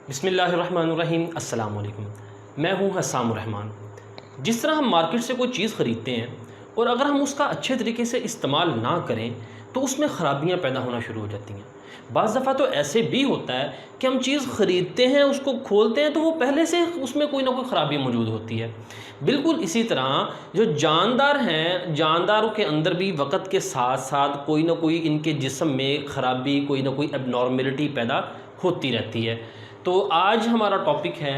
बिस्मिल्लाहिर्रहमानिर्रहीम। अस्सलाम वालेकुम। मैं हूँ हस्सामुर रहमान। जिस तरह हम मार्केट से कोई चीज़ ख़रीदते हैं और अगर हम उसका अच्छे तरीके से इस्तेमाल ना करें तो उसमें ख़राबियाँ पैदा होना शुरू हो जाती हैं। बाज़ दफ़ा तो ऐसे भी होता है कि हम चीज़ ख़रीदते हैं, उसको खोलते हैं तो वो पहले से उसमें कोई ना कोई ख़राबी मौजूद होती है। बिल्कुल इसी तरह जो जानदार हैं, जानदारों के अंदर भी वक़्त के साथ साथ कोई ना कोई इनके जिस्म में ख़राबी, कोई ना कोई एबनॉर्मलिटी पैदा होती रहती है। तो आज हमारा टॉपिक है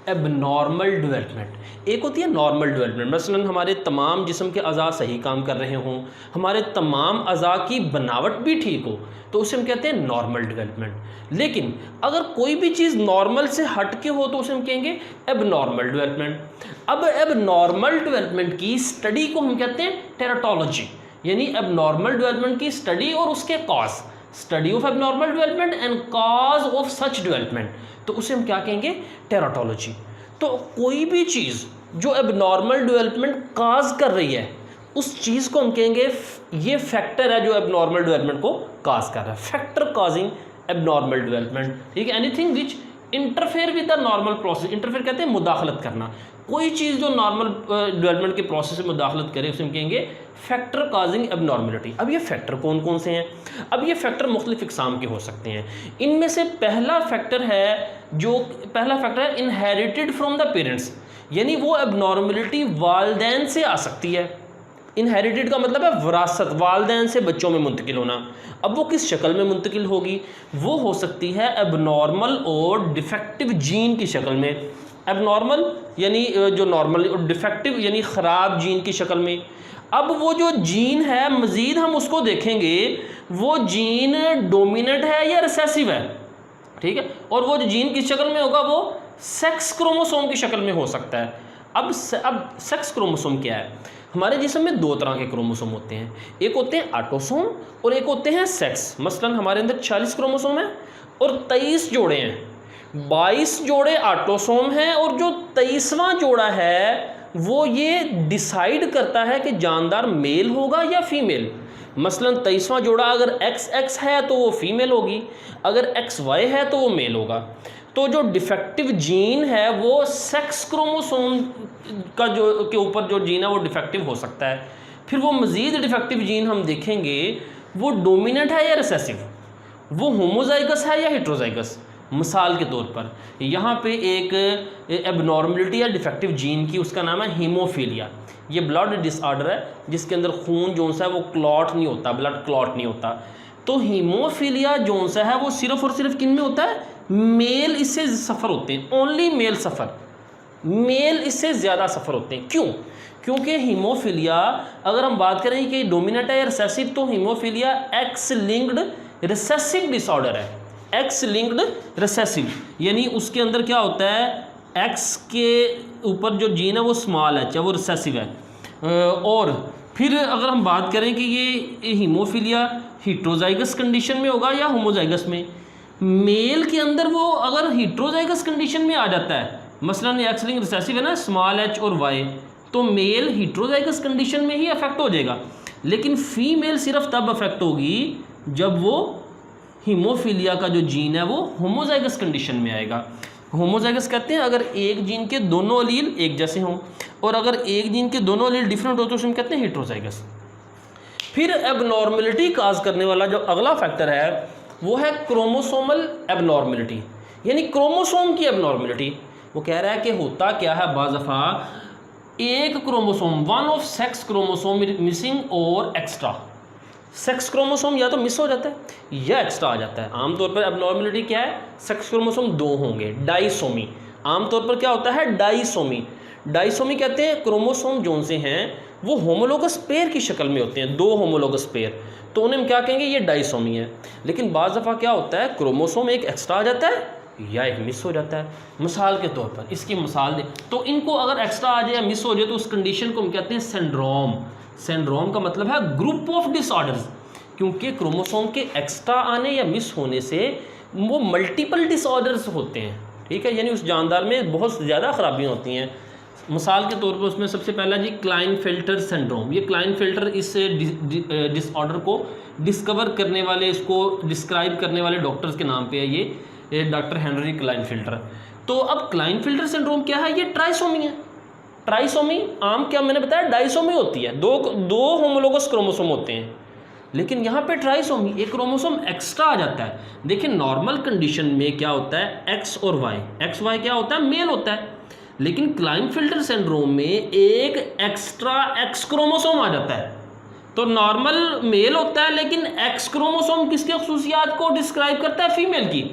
एबनॉर्मल डेवलपमेंट। एक होती है नॉर्मल डेवलपमेंट, मसलन हमारे तमाम जिस्म के अज़ा सही काम कर रहे हों, हमारे तमाम अज़ा की बनावट भी ठीक हो, तो उसे हम कहते हैं नॉर्मल डेवलपमेंट। लेकिन अगर कोई भी चीज़ नॉर्मल से हट के हो तो उसे हम कहेंगे एबनॉर्मल डेवलपमेंट। अब एबनॉर्मल डेवलपमेंट की स्टडी को हम कहते हैं टेराटोलॉजी, यानी एबनॉर्मल डेवलपमेंट की स्टडी और उसके cause, study of abnormal development and cause of such development, तो उसे हम क्या कहेंगे? टेराटोलॉजी। तो कोई भी चीज़ जो एबनॉर्मल डेवलपमेंट काज कर रही है उस चीज़ को हम कहेंगे ये फैक्टर है जो एबनॉर्मल डेवलपमेंट को काज कर रहा है, फैक्टर काजिंग एबनॉर्मल डेवलपमेंट। ठीक है, anything which interfere with the normal process. Interfere कहते हैं मुदाखलत करना। कोई चीज़ जो नॉर्मल डेवलपमेंट के प्रोसेस में मुदाखलत करे उसे हम कहेंगे फैक्टर काजिंग एबनॉर्मलिटी। अब ये फैक्टर कौन कौन से हैं? अब ये फैक्टर मुख्तलिफ इक़साम के हो सकते हैं। इनमें से पहला फैक्टर है इनहेरिटेड फ्रॉम द पेरेंट्स, यानी वो एबनॉर्मलिटी वालदैन से आ सकती है। इनहेरिटेड का मतलब है विरासत, वालदैन से बच्चों में मुंतकिल होना। अब वो किस शक्ल में मुंतकिल होगी? वो हो सकती है एबनॉर्मल और डिफेक्टिव जीन की शक्ल में। एबनॉर्मल यानी जो नॉर्मल, और डिफेक्टिव यानी ख़राब जीन की शक्ल में। अब वो जो जीन है मज़ीद हम उसको देखेंगे, वो जीन डोमिनेंट है या रिसेसिव है। ठीक है, और वो जो जीन किस शक्ल में होगा? वो सेक्स क्रोमोसोम की शक्ल में हो सकता है। अब सेक्स क्रोमोसोम क्या है? हमारे जिस्म में दो तरह के क्रोमोसोम होते हैं, एक होते हैं ऑटोसोम और एक होते हैं सेक्स। मसलन हमारे अंदर 40 क्रोमोसोम हैं और 23 जोड़े हैं। 22 जोड़े ऑटोसोम हैं और जो 23वां जोड़ा है वो ये डिसाइड करता है कि जानदार मेल होगा या फीमेल। मसलन 23वां जोड़ा अगर XX है तो वो फीमेल होगी, अगर XY है तो वो मेल होगा। तो जो डिफेक्टिव जीन है वो सेक्स क्रोमोसोम का जो के ऊपर जो जीन है वो डिफेक्टिव हो सकता है। फिर वो मज़ीद डिफेक्टिव जीन हम देखेंगे वो डोमिनेंट है या रिसेसिव, वो होमोजाइगस है या हेट्रोजाइगस। मिसाल के तौर पर यहाँ पे एक एबनॉर्मलिटी या डिफेक्टिव जीन की, उसका नाम है हीमोफीलिया। ये ब्लड डिसऑर्डर है जिसके अंदर खून जो सा है वो क्लॉट नहीं होता, ब्लड क्लॉट नहीं होता। तो हीमोफीलिया जो सा है वो सिर्फ और सिर्फ किन में होता है? मेल इससे सफ़र होते हैं, ओनली मेल सफ़र, मेल इससे ज़्यादा सफ़र होते हैं। क्यों? क्योंकि हीमोफीलिया अगर हम बात करें कि डोमिनेंट है या रिसेसिव, तो haemophilia x linked recessive disorder है। एक्स लिंक्ड रिसेसिव यानी उसके अंदर क्या होता है? एक्स के ऊपर जो जीन है वो स्मॉल एच है, वो रिसेसिव है। और फिर अगर हम बात करें कि ये हीमोफीलिया हेट्रोजाइगस कंडीशन में होगा या होमोजाइगस में, मेल के अंदर वो अगर हेट्रोजाइगस कंडीशन में आ जाता है, मसलन एक्स लिंक्ड रिसेसिव है ना, स्मॉल एच और वाई, तो मेल हेट्रोजाइगस कंडीशन में ही अफेक्ट हो जाएगा। लेकिन फीमेल सिर्फ तब अफेक्ट होगी जब वो हीमोफीलिया का जो जीन है वो होमोजाइगस कंडीशन में आएगा। होमोजाइगस कहते हैं अगर एक जीन के दोनों अलील एक जैसे हों, और अगर एक जीन के दोनों अलील डिफरेंट हो तो उसे हम कहते हैं हेट्रोजाइगस। फिर एबनॉर्मलिटी काज करने वाला जो अगला फैक्टर है वो है क्रोमोसोमल एबनॉर्मलिटी, यानी क्रोमोसोम की एबनॉर्मलिटी। वो कह रहा है कि होता क्या है, बाज़ दफ़ा एक chromosome, one of sex chromosome missing और एक्स्ट्रा। सेक्स क्रोमोसोम या तो मिस हो जाता है या एक्स्ट्रा आ जाता है। आमतौर पर एबनॉर्मलिटी क्या है? सेक्स क्रोमोसोम 2 होंगे, डाइसोमी। आमतौर पर क्या होता है? डाइसोमी। डाइसोमी कहते हैं क्रोमोसोम जो से हैं वो होमोलोगस पेयर की शक्ल में होते हैं, 2 होमोलोगस पेयर, तो उन्हें हम क्या कहेंगे? ये डाइसोमी है। लेकिन बाज़ दफ़ा क्या होता है? क्रोमोसोम एक एक्स्ट्रा आ जाता है या एक मिस हो जाता है। मिसाल के तौर पर इसकी मिसाल दें तो इनको अगर एक्स्ट्रा आ जाए या मिस हो जाए तो उस कंडीशन को हम कहते हैं सिंड्रोम। सिंड्रोम का मतलब है ग्रुप ऑफ डिसऑर्डर्स, क्योंकि क्रोमोसोम के एक्स्ट्रा आने या मिस होने से वो मल्टीपल डिसऑर्डर्स होते हैं। ठीक है, यानी उस जानदार में बहुत ज़्यादा ख़राबियाँ होती हैं। मिसाल के तौर पर उसमें सबसे पहला जी क्लाइनफेल्टर सिंड्रोम। ये क्लाइनफेल्टर इस डिसऑर्डर को डिस्कवर करने वाले, इसको डिस्क्राइब करने वाले डॉक्टर्स के नाम पे है ये। ये डॉक्टर हेनरी क्लाइनफिल्टर। तो अब क्लाइनफिल्टर सिंड्रोम क्या है? ये ट्राइसोमी है। ट्राइसोमी आम क्या मैंने बताया डाइसोमी होती है, दो होमोलोगस क्रोमोसोम होते हैं, लेकिन यहाँ पे ट्राइसोमी, एक क्रोमोसोम एक्स्ट्रा आ जाता है। देखिए नॉर्मल कंडीशन में क्या होता है, एक्स और वाई, एक्स वाई क्या होता है, मेल होता है, लेकिन क्लाइनफिल्टर सिंड्रोम में एक एक्स्ट्रा एक्स क्रोमोसोम आ जाता है। तो नॉर्मल मेल होता है, लेकिन एक्स क्रोमोसोम किसके खसूसियात को डिस्क्राइब करता है, फीमेल की।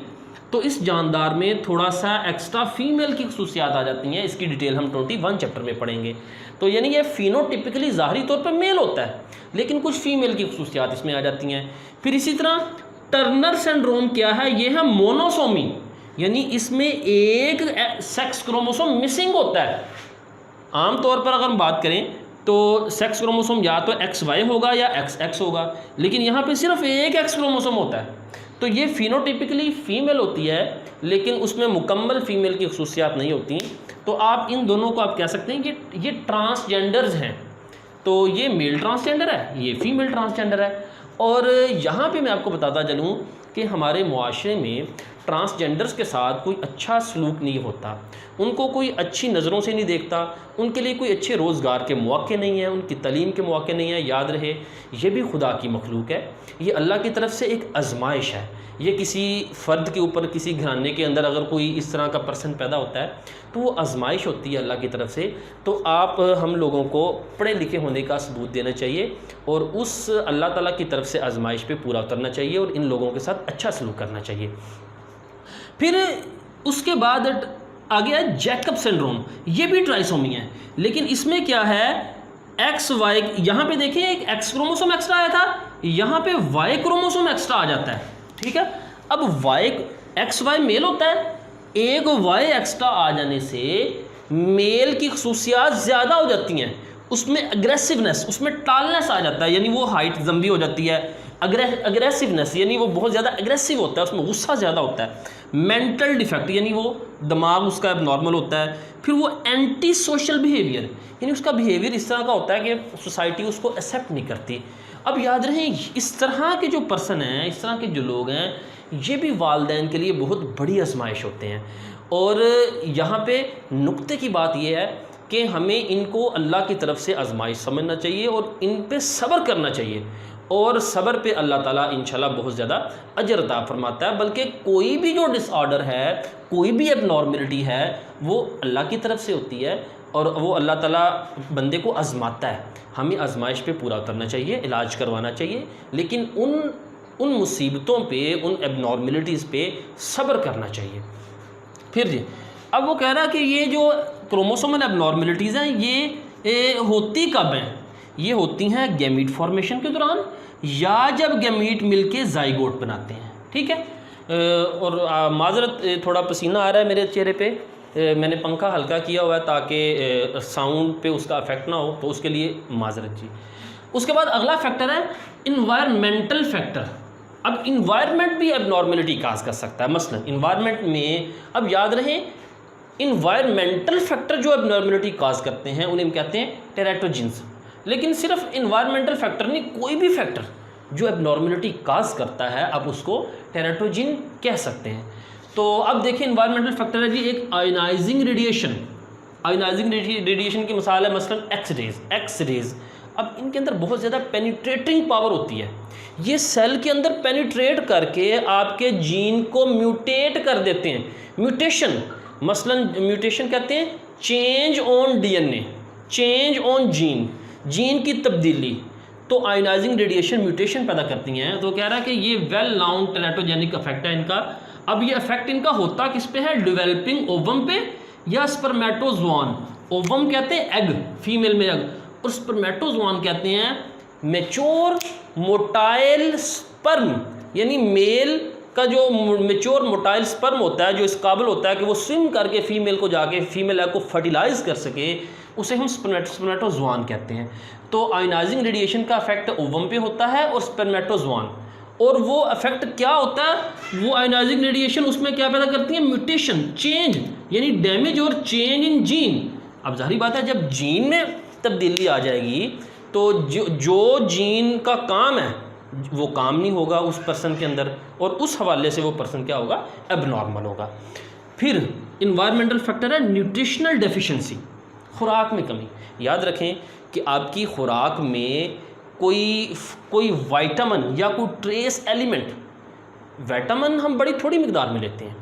तो इस जानदार में थोड़ा सा एक्स्ट्रा फीमेल की खसूसियात आ जाती हैं, इसकी डिटेल हम 21 चैप्टर में पढ़ेंगे। तो यानी ये फिनोटिपिकली ज़ाहरी तौर पर मेल होता है, लेकिन कुछ फीमेल की खसूसियात इसमें आ जाती हैं। फिर इसी तरह टर्नर सिंड्रोम क्या है, ये है मोनोसोमी, यानी इसमें एक सेक्स क्रोमोसोम मिसिंग होता है। आमतौर पर अगर हम बात करें तो सेक्स क्रोमोसोम या तो एक्स वाई होगा या एक्स एक्स होगा, लेकिन यहाँ पे सिर्फ एक एक्स क्रोमोसोम होता है। तो ये फिनोटिपिकली फीमेल होती है, लेकिन उसमें मुकम्मल फीमेल की खसूसियात नहीं होती। तो आप इन दोनों को आप कह सकते हैं कि ये ट्रांसजेंडर्स हैं। तो ये मेल ट्रांसजेंडर है, ये फीमेल ट्रांसजेंडर है। और यहाँ पे मैं आपको बताता चलूँ कि हमारे मुआशरे में ट्रांसजेंडर्स के साथ कोई अच्छा सलूक नहीं होता, उनको कोई अच्छी नज़रों से नहीं देखता, उनके लिए कोई अच्छे रोज़गार के मौके नहीं हैं, उनकी तालीम के मौके नहीं हैं। याद रहे ये भी खुदा की मखलूक है, ये अल्लाह की तरफ से एक आजमाइश है। ये किसी फ़र्द के ऊपर, किसी घराने के अंदर अगर कोई इस तरह का पर्सन पैदा होता है तो वो आजमाइश होती है अल्लाह की तरफ से। तो आप हम लोगों को पढ़े लिखे होने का सबूत देना चाहिए और उस अल्लाह ताला की तरफ से आजमाइश पे पूरा उतरना चाहिए और इन लोगों के साथ अच्छा सलूक करना चाहिए। फिर उसके बाद आ गया जैकब सिंड्रोम, ये भी ट्राइसोमी है, लेकिन इसमें क्या है, एक्स वाई, यहाँ पे देखिए एक एक्स क्रोमोसोम एक्स्ट्रा आया था, यहाँ पे वाई क्रोमोसोम एक्स्ट्रा आ जाता है। ठीक है, अब वाई एक्स वाई मेल होता है, एक वाई एक्स्ट्रा आ जाने से मेल की खसूसियात ज़्यादा हो जाती हैं, उसमें अग्रेसिवनेस, उसमें टालनेस आ जाता है, यानी वो हाइट लंबी हो जाती है। अग्रेसिवनेस यानी वो बहुत ज़्यादा अग्रेसिव होता है, उसमें गुस्सा ज़्यादा होता है। मेंटल डिफेक्ट यानी वो दिमाग उसका नॉर्मल होता है। फिर वो एंटी सोशल बिहेवियर, यानी उसका बिहेवियर इस तरह का होता है कि सोसाइटी उसको एक्सेप्ट नहीं करती। अब याद रहे इस तरह के जो पर्सन हैं, इस तरह के जो लोग हैं, ये भी वालिदैन के लिए बहुत बड़ी आजमाइश होते हैं। और यहाँ पे नुक्ते की बात यह है कि हमें इनको अल्लाह की तरफ से आजमाइश समझना चाहिए और इन पे सब्र करना चाहिए, और सब्र पे अल्लाह ताला इंशाल्लाह बहुत ज़्यादा अजर अता फरमाता है। बल्कि कोई भी जो डिसऑर्डर है, कोई भी एबनॉर्मलिटी है, वो अल्लाह की तरफ से होती है और वो अल्लाह ताला बंदे को आजमाता है। हमें आजमाइश पे पूरा उतरना चाहिए, इलाज करवाना चाहिए, लेकिन उन मुसीबतों पे, उन एबनॉर्मलिटीज़ पे सब्र करना चाहिए। फिर जी अब वो कह रहा है कि ये जो क्रोमोसोमल एबनॉर्मलिटीज़ हैं ये होती कब हैं? ये होती हैं गैमीट फॉर्मेशन के दौरान या जब गैमीट मिलके जाइगोट बनाते हैं। ठीक है, और माजरत थोड़ा पसीना आ रहा है मेरे चेहरे पे, मैंने पंखा हल्का किया हुआ है ताकि साउंड पे उसका अफेक्ट ना हो, तो उसके लिए माजरत जी। उसके बाद अगला फैक्टर है इन्वायरमेंटल फैक्टर। अब इन्वायरमेंट भी एबनॉर्मलिटी काज कर सकता है। मसलन इन्वायरमेंट में, अब याद रहे इन्वायरमेंटल फैक्टर जो एबनॉर्मलिटी काज करते हैं उन्हें हम कहते हैं टेराटोजिन्स। लेकिन सिर्फ इन्वायरमेंटल फैक्टर नहीं, कोई भी फैक्टर जो एबनॉर्मलिटी काज करता है आप उसको टेराटोजिन कह सकते हैं। तो अब देखिए इन्वायरमेंटल फैक्टर है जी एक आयोनाइजिंग रेडिएशन। आयोनाइजिंग रेडिएशन की मिसाल है मसलन एक्स रेज। अब इनके अंदर बहुत ज़्यादा पेनिट्रेटिंग पावर होती है, ये सेल के अंदर पेनिट्रेट करके आपके जीन को म्यूटेट कर देते हैं। म्यूटेशन, मसलन म्यूटेशन कहते हैं change on DNA, change on gene की तब्दीली। तो आयोनाइजिंग रेडिएशन म्यूटेशन पैदा करती हैं। तो कह रहा है कि ये वेल नाउन टेराटोजेनिक इफेक्ट है इनका। अब ये इफेक्ट इनका होता किस पे है, डेवलपिंग ओवम पे या स्पर्मेटोजोआन। ओवम कहते हैं एग, फीमेल में एग, और स्पर्मेटोजोआन कहते हैं मैच्योर मोटाइल स्पर्म, यानी मेल का जो मैच्योर मोटाइल स्पर्म होता है, जो इस काबिल होता है कि वो स्विम करके फीमेल को जाके फीमेल एग को फर्टिलाइज कर सके, उसे हम स्पर्मेटोजोआन कहते हैं। तो आयोनाइजिंग रेडिएशन का इफेक्ट ओवम पे होता है और स्पर्मेटोजोआन। और वो इफेक्ट क्या होता है, वो आयोनाइजिंग रेडिएशन उसमें क्या पैदा करती है, म्यूटेशन, चेंज, यानी डैमेज और चेंज इन जीन। अब जाहिर बात है जब जीन में तब्दीली आ जाएगी तो जो जीन का काम है वो काम नहीं होगा उस पर्सन के अंदर, और उस हवाले से वो पर्सन क्या होगा, एबनॉर्मल होगा। फिर इन्वायरमेंटल फैक्टर है न्यूट्रिशनल डेफिशिएंसी, खुराक में कमी। याद रखें कि आपकी खुराक में कोई विटामिन या कोई ट्रेस एलिमेंट, विटामिन हम बड़ी थोड़ी मिकदार में लेते हैं,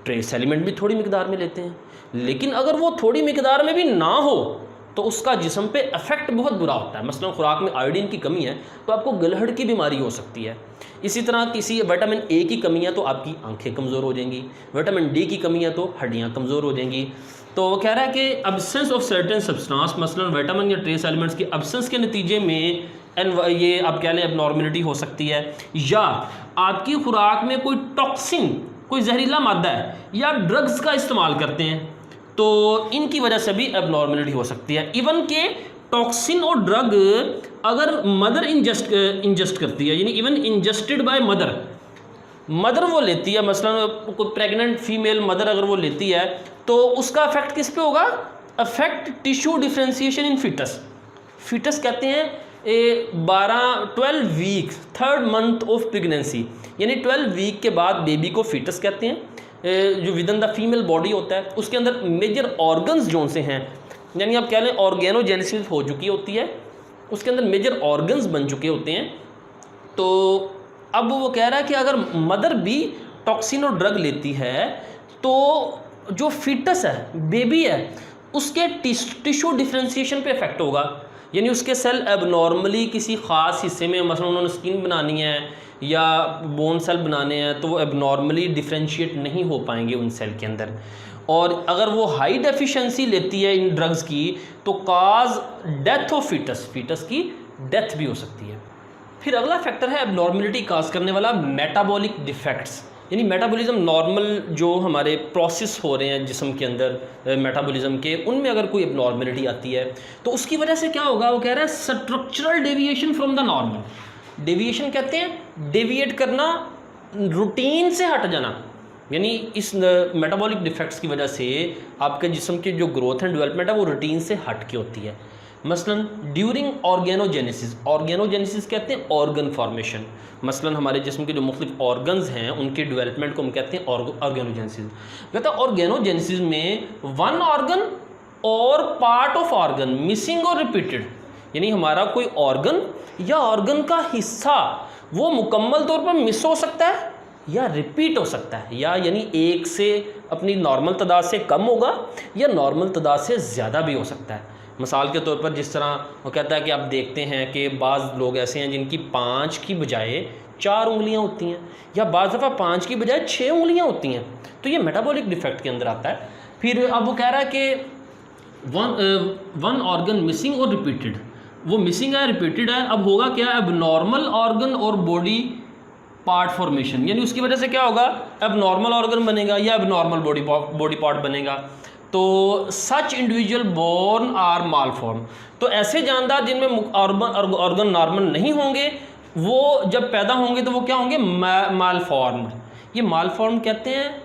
ट्रेस एलिमेंट भी थोड़ी मिकदार में लेते हैं, लेकिन अगर वो थोड़ी मिकदार में भी ना हो तो उसका जिस्म पे इफ़ेक्ट बहुत बुरा होता है। मसलन खुराक में आयोडीन की कमी है तो आपको गलहड़ की बीमारी हो सकती है। इसी तरह किसी विटामिन ए की कमी है तो आपकी आंखें कमज़ोर हो जाएंगी, विटामिन डी की कमी है तो हड्डियाँ कमज़ोर हो जाएंगी। तो वो कह रहा है कि एब्सेंस ऑफ सर्टेन सब्सटेंस, मसलन विटामिन या ट्रेस एलिमेंट्स की एब्सेंस के नतीजे में ये आप कह लें एबनॉर्मलिटी हो सकती है, या आपकी खुराक में कोई टॉक्सिन, कोई जहरीला मादा है, या आप ड्रग्स का इस्तेमाल करते हैं तो इनकी वजह से भी एबनॉर्मलिटी हो सकती है। इवन के टॉक्सिन और ड्रग अगर मदर इंजेस्ट करती है, यानी इवन इंजेस्टेड बाय मदर वो लेती है, मसलन कोई प्रेग्नेंट फीमेल मदर अगर वो लेती है तो उसका इफेक्ट किस पे होगा, affect tissue differentiation in fetus. Fetus कहते हैं 12 week, 3rd month of pregnancy, यानी 12 वीक के बाद बेबी को फीटस कहते हैं। जो with in the female body होता है उसके अंदर मेजर ऑर्गन्स जो से हैं, यानी आप कह लें ऑर्गेनोजेनेसिस हो चुकी होती है, उसके अंदर मेजर ऑर्गन्स बन चुके होते हैं। तो अब वो कह रहा है कि अगर मदर भी टॉक्सिन और ड्रग लेती है तो जो फीटस है, बेबी है, उसके टिश्यू डिफ्रेंशिएशन पे इफेक्ट होगा, यानी उसके सेल एबनॉर्मली किसी ख़ास हिस्से में, मसलन उन्होंने स्किन बनानी है या बोन सेल बनाने हैं तो वो एबनॉर्मली डिफ्रेंशिएट नहीं हो पाएंगे उन सेल के अंदर। और अगर वो हाई डेफिशिएंसी लेती है इन ड्रग्स की तो काज डेथ ऑफ फीटस की डेथ भी हो सकती है। फिर अगला फैक्टर है एबनॉर्मलिटी काज करने वाला मेटाबॉलिक डिफेक्ट्स, यानी मेटाबॉलिज्म नॉर्मल जो हमारे प्रोसेस हो रहे हैं जिस्म के अंदर मेटाबॉलिज्म के, उनमें अगर कोई एबनॉर्मलिटी आती है तो उसकी वजह से क्या होगा, वो कह रहा है structural deviation from the normal. Deviation कहते हैं डेविएट करना, रूटीन से हट जाना, यानी इस मेटाबॉलिक डिफेक्ट्स की वजह से आपके जिस्म की जो ग्रोथ एंड डेवलपमेंट है वो रूटीन से हट के होती है। मसलन ड्यूरिंग ऑर्गेनोजेनेसिस कहते हैं ऑर्गन फॉर्मेशन, मसलन हमारे जिस्म के जो मुख्तलिफ ऑर्गन्स हैं उनके डेवलपमेंट को हम कहते हैं ऑर्गेनोजेनेसिस। कहता है ऑर्गेनोजेनेसिस में वन ऑर्गन और पार्ट ऑफ ऑर्गन मिसिंग और रिपीटेड, यानी हमारा कोई ऑर्गन या ऑर्गन का हिस्सा वो मुकम्मल तौर पर मिस हो सकता है या रिपीट हो सकता है, या यानी एक से अपनी नॉर्मल तादाद से कम होगा या नॉर्मल तादाद से ज़्यादा भी हो सकता है। मिसाल के तौर पर जिस तरह वो कहता है कि आप देखते हैं कि बाज़ लोग ऐसे हैं जिनकी 5 की बजाय 4 उंगलियां होती हैं, या बाज़ दफ़ा 5 की बजाय 6 उंगलियां होती हैं, तो ये मेटाबॉलिक डिफेक्ट के अंदर आता है। फिर अब वो कह रहा है कि वन ऑर्गन मिसिंग और रिपीटेड, वो मिसिंग है रिपीटेड है, अब होगा क्या, एबनॉर्मल ऑर्गन और बॉडी पार्ट फॉर्मेशन, यानी उसकी वजह से क्या होगा, एबनॉर्मल ऑर्गन बनेगा या एबनॉर्मल बॉडी पार्ट बनेगा। तो such individual born are malformed, तो ऐसे जानदार जिनमें ऑर्गन नॉर्मल नहीं होंगे वो जब पैदा होंगे तो वो क्या होंगे, माल फॉर्म। ये माल फॉर्म कहते हैं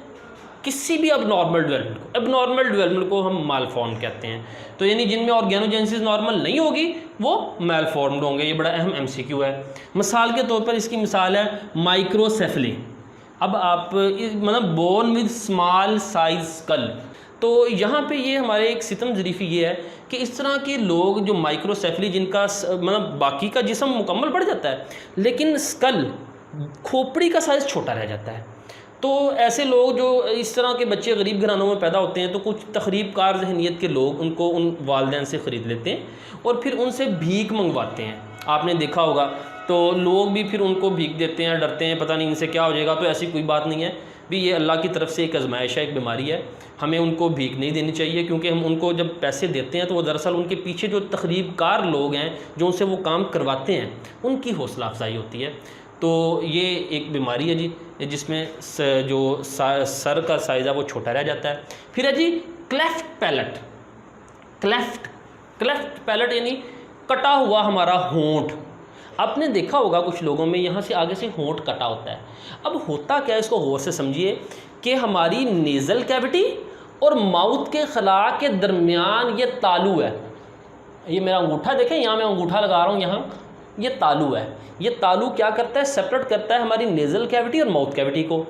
किसी भी एबनॉर्मल डेवलपमेंट को हम माल फॉर्म कहते हैं। तो यानी जिनमें ऑर्गेनोजेनेसिस नॉर्मल नहीं होगी वो माल फॉर्म्ड होंगे। ये बड़ा अहम MCQ है। मिसाल के तौर पर इसकी मिसाल है माइक्रोसेफली। अब आप मतलब born with small size skull, तो यहाँ पे ये हमारे एक सितम ज़रीफ़ी ये है कि इस तरह के लोग जो माइक्रोसेफली, जिनका मतलब बाकी का जिस्म मुकम्मल बढ़ जाता है लेकिन स्कल, खोपड़ी का साइज़ छोटा रह जाता है, तो ऐसे लोग जो इस तरह के बच्चे गरीब घरानों में पैदा होते हैं तो कुछ तकरीब कार जहनीत के लोग उनको उन वालिदैन से ख़रीद लेते हैं और फिर उनसे भीख मंगवाते हैं। आपने देखा होगा, तो लोग भी फिर उनको भीख देते हैं, डरते हैं पता नहीं इनसे क्या हो जाएगा। तो ऐसी कोई बात नहीं है भी, ये अल्लाह की तरफ से एक आजमाइश है, एक बीमारी है। हमें उनको भीख नहीं देनी चाहिए, क्योंकि हम उनको जब पैसे देते हैं तो वो दरअसल उनके पीछे जो तकरीबकार लोग हैं जो उनसे वो काम करवाते हैं उनकी हौसला अफजाई होती है। तो ये एक बीमारी है जी, जिसमें जो सर का साइज़ है वो छोटा रह जाता है। फिर है जी क्लेफ्ट पैलेट। क्लेफ्ट पैलेट यानी कटा हुआ हमारा होंठ। आपने देखा होगा कुछ लोगों में यहाँ से आगे से होंठ कटा होता है। अब होता क्या है, इसको गौर से समझिए कि हमारी नेज़ल कैविटी और माउथ के खला के दरमियान ये तालू है। ये मेरा अंगूठा देखें, यहाँ मैं अंगूठा लगा रहा हूँ, यहाँ ये तालू है। ये तालू क्या करता है, सेपरेट करता है हमारी नेज़ल कैविटी और माउथ कैविटी को।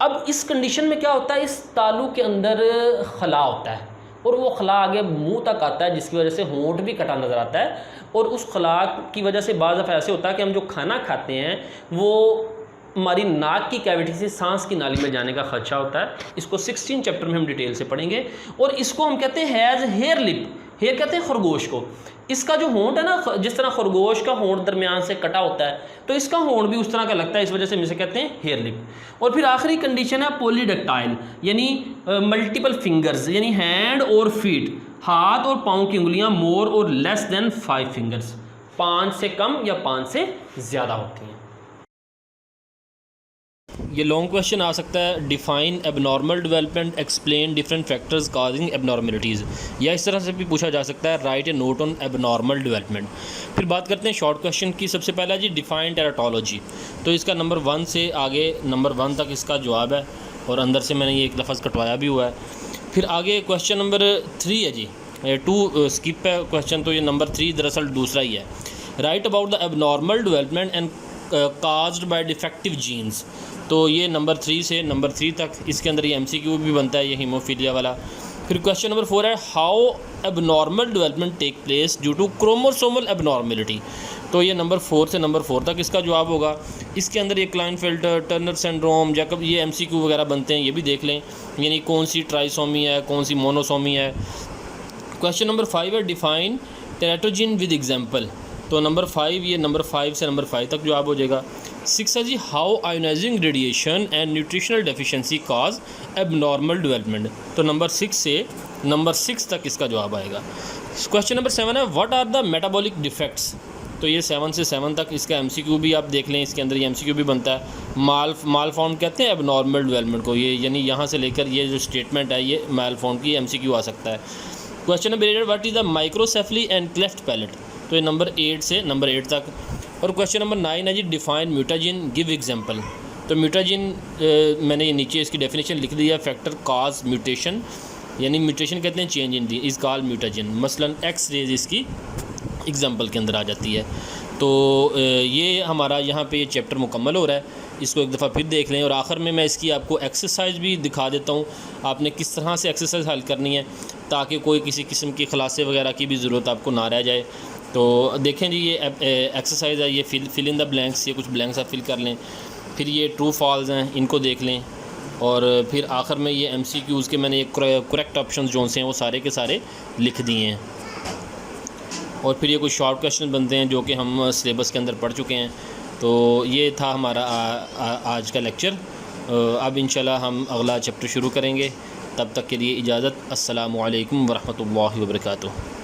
अब इस कंडीशन में क्या होता है, इस तालू के अंदर खला होता है और वो खला आगे मुंह तक आता है, जिसकी वजह से होंठ भी कटा नज़र आता है। और उस खला की वजह से बाज़ दफ़ा ऐसे होता है कि हम जो खाना खाते हैं वो हमारी नाक की कैविटी से सांस की नाली में जाने का खदशा होता है। इसको 16 चैप्टर में हम डिटेल से पढ़ेंगे। और इसको हम कहते हैं हैज़ हेयर लिप। हेयर कहते हैं खरगोश को। इसका जो होंठ है ना, जिस तरह खरगोश का होंठ दरमियान से कटा होता है, तो इसका होंठ भी उस तरह का लगता है, इस वजह से हम इसे कहते हैं हेयर लिप। और फिर आखिरी कंडीशन है पॉलीडेक्टाइल, यानी मल्टीपल फिंगर्स, यानी हैंड और फीट, हाथ और पाँव की उंगलियां मोर और लेस देन 5 फिंगर्स, 5 से कम या 5 से ज़्यादा होती हैं। ये लॉन्ग क्वेश्चन आ सकता है, define abnormal development, explain different factors causing abnormalities, या इस तरह से भी पूछा जा सकता है, right A note on abnormal development. फिर बात करते हैं शॉर्ट क्वेश्चन की। सबसे पहला जी डिफाइन टेराटोलॉजी, तो इसका नंबर 1 से आगे नंबर 1 तक इसका जवाब है और अंदर से मैंने ये एक लफ्ज़ कटवाया भी हुआ है। फिर आगे क्वेश्चन नंबर 3 है जी, 2 स्किप है क्वेश्चन, तो ये नंबर 3 दरअसल दूसरा ही है। Right about the abnormal development and caused by defective genes, तो ये नंबर 3 से नंबर 3 तक, इसके अंदर ये MCQ भी बनता है, ये हीमोफीलिया वाला। फिर क्वेश्चन नंबर 4 है how abnormal development take place due to chromosomal abnormality, तो ये नंबर 4 से नंबर 4 तक इसका जवाब होगा। इसके अंदर ये क्लाइनफेल्टर, टर्नर सिंड्रोम, जैकब, ये MCQ वगैरह बनते हैं, ये भी देख लें, यानी कौन सी ट्राइसोमी है, कौन सी मोनोसोमी है। क्वेश्चन नंबर 5 है डिफाइन टेराटोजिन विद एग्जाम्पल, तो नंबर 5, ये नंबर 5 से नंबर 5 तक जवाब हो जाएगा। 6 है जी how ionising radiation and nutritional deficiency cause abnormal development, तो नंबर 6 से नंबर 6 तक इसका जवाब आएगा। क्वेश्चन नंबर 7 है what are the metabolic defects, तो ये 7 से 7 तक इसका MCQ भी आप देख लें, इसके अंदर ये MCQ भी बनता है। माल फॉर्म कहते हैं एबनॉर्मल डेवलपमेंट को, ये यानी यहाँ से लेकर ये जो स्टेटमेंट है ये माल फॉर्म की MCQ आ सकता है। Question number 8 what is the microcephaly and cleft palate, तो ये नंबर 8 से नंबर 8 तक। और क्वेश्चन नंबर 9 है जी डिफाइन म्यूटाजिन गिव एग्जांपल, तो म्यूटाजिन मैंने ये नीचे इसकी डेफिनेशन लिख दी है, फैक्टर कॉज म्यूटेशन, यानी म्यूटेशन कहते हैं change in the is called mutagen, मसलन एक्स रेज इसकी एग्जांपल के अंदर आ जाती है। तो ये हमारा यहाँ पे ये चैप्टर मुकम्मल हो रहा है, इसको एक दफ़ा फिर देख लें। और आखिर में मैं इसकी आपको एक्सरसाइज भी दिखा देता हूँ, आपने किस तरह से एक्सरसाइज हल करनी है ताकि कोई किसी किस्म की खलासे वगैरह की भी ज़रूरत आपको ना रह जाए। तो देखें जी, ये एक्सरसाइज है, ये फिल इन द ब्लैंक्स, ये कुछ ब्लैंक्स आप फिल कर लें। फिर ये ट्रू फॉल्स हैं, इनको देख लें। और फिर आखिर में ये MCQs के मैंने ये करेक्ट ऑप्शन जो से हैं वो सारे के सारे लिख दिए हैं। और फिर ये कुछ शॉर्ट क्वेश्चन बनते हैं जो कि हम सिलेबस के अंदर पढ़ चुके हैं। तो ये था हमारा आज का लेक्चर। अब इंशाल्लाह हम अगला चैप्टर शुरू करेंगे। तब तक के लिए इजाज़त। अस्सलामु अलैकुम वरहमतुल्लाहि वबरकातुहू।